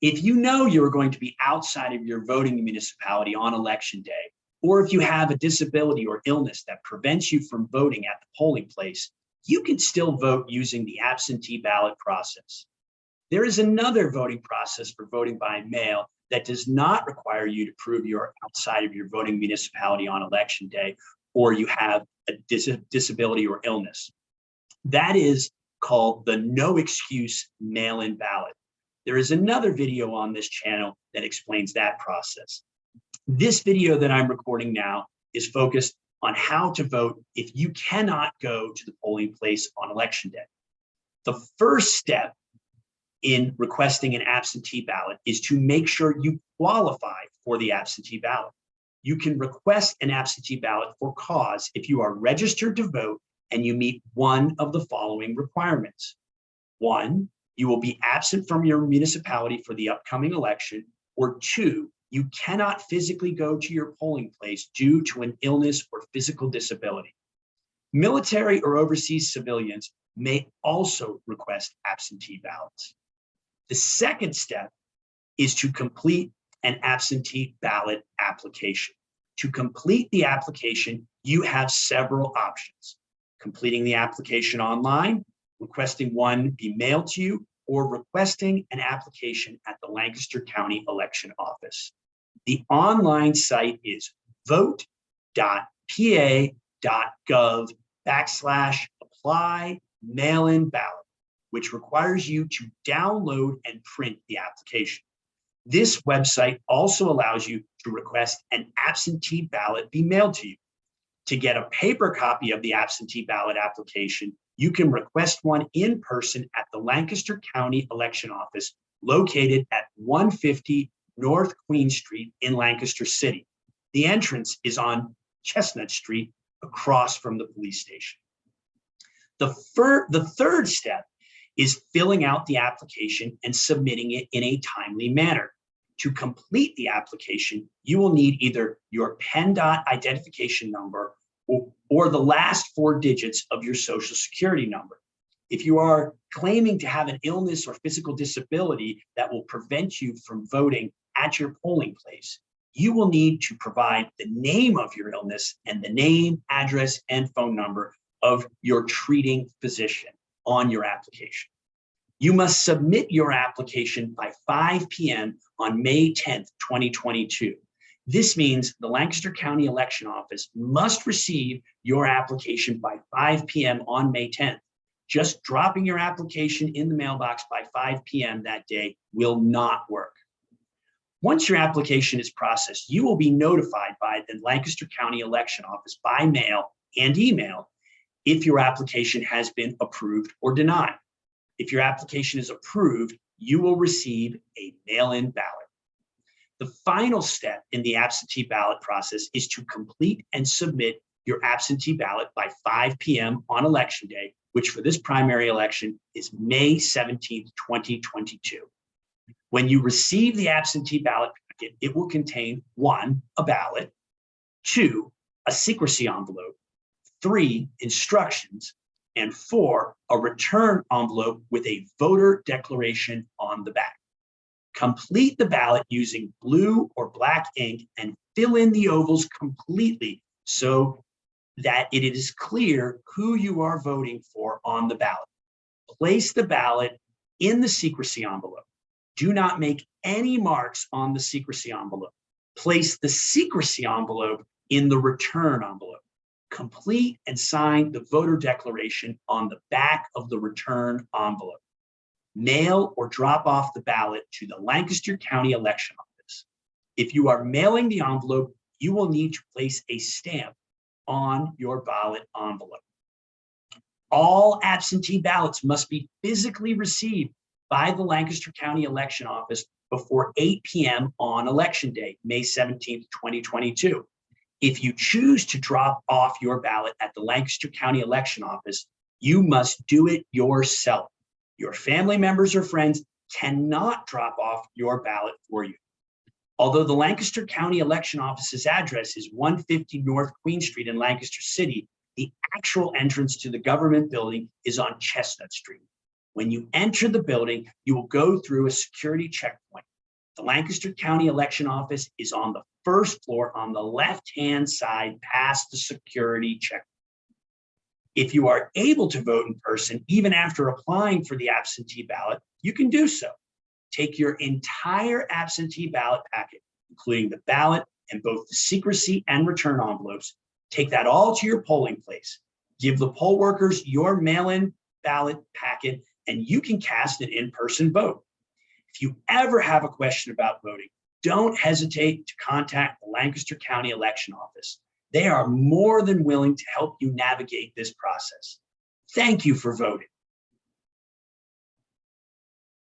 If you know you're going to be outside of your voting municipality on election day, or if you have a disability or illness that prevents you from voting at the polling place, you can still vote using the absentee ballot process. There is another voting process for voting by mail that does not require you to prove you're outside of your voting municipality on election day, or you have a disability or illness. That is called the no excuse mail-in ballot. There is another video on this channel that explains that process. This video that I'm recording now is focused on how to vote if you cannot go to the polling place on election day. The first step in requesting an absentee ballot is to make sure you qualify for the absentee ballot. You can request an absentee ballot for cause if you are registered to vote and you meet one of the following requirements. One, you will be absent from your municipality for the upcoming election, or two, you cannot physically go to your polling place due to an illness or physical disability. Military or overseas civilians may also request absentee ballots. The second step is to complete an absentee ballot application. To complete the application, you have several options. Completing the application online, requesting one be mailed to you, or requesting an application at the Lancaster County Election Office. The online site is vote.pa.gov/apply mail-in ballot, which requires you to download and print the application. This website also allows you to request an absentee ballot be mailed to you. To get a paper copy of the absentee ballot application, you can request one in person at the Lancaster County Election Office, located at 150 North Queen Street in Lancaster City. The entrance is on Chestnut Street across from the police station. The third step is filling out the application and submitting it in a timely manner. To complete the application, you will need either your PennDOT identification number or the last 4 digits of your social security number. If you are claiming to have an illness or physical disability that will prevent you from voting at your polling place, you will need to provide the name of your illness and the name, address, and phone number of your treating physician on your application. You must submit your application by 5 p.m. on May 10th, 2022. This means the Lancaster County Election Office must receive your application by 5 p.m. on May 10th. Just dropping your application in the mailbox by 5 p.m. that day will not work. Once your application is processed, you will be notified by the Lancaster County Election Office by mail and email if your application has been approved or denied. If your application is approved, you will receive a mail-in ballot. The final step in the absentee ballot process is to complete and submit your absentee ballot by 5 p.m. on election day, which for this primary election is May 17th, 2022. When you receive the absentee ballot packet, it will contain 1, a ballot, 2, a secrecy envelope, 3, instructions, and 4, a return envelope with a voter declaration on the back. Complete the ballot using blue or black ink and fill in the ovals completely so that it is clear who you are voting for on the ballot. Place the ballot in the secrecy envelope. Do not make any marks on the secrecy envelope. Place the secrecy envelope in the return envelope. Complete and sign the voter declaration on the back of the return envelope. Mail or drop off the ballot to the Lancaster County Election Office. If you are mailing the envelope, you will need to place a stamp on your ballot envelope. All absentee ballots must be physically received by the Lancaster County Election Office before 8 p.m. on election day, May 17th, 2022. If you choose to drop off your ballot at the Lancaster County Election Office, you must do it yourself. Your family members or friends cannot drop off your ballot for you. Although the Lancaster County Election Office's address is 150 North Queen Street in Lancaster City, the actual entrance to the government building is on Chestnut Street. When you enter the building, you will go through a security checkpoint. The Lancaster County Election Office is on the first floor on the left-hand side past the security check. If you are able to vote in person, even after applying for the absentee ballot, you can do so. Take your entire absentee ballot packet, including the ballot and both the secrecy and return envelopes. Take that all to your polling place. Give the poll workers your mail-in ballot packet, and you can cast an in-person vote. If you ever have a question about voting, don't hesitate to contact the Lancaster County Election Office. They are more than willing to help you navigate this process. Thank you for voting.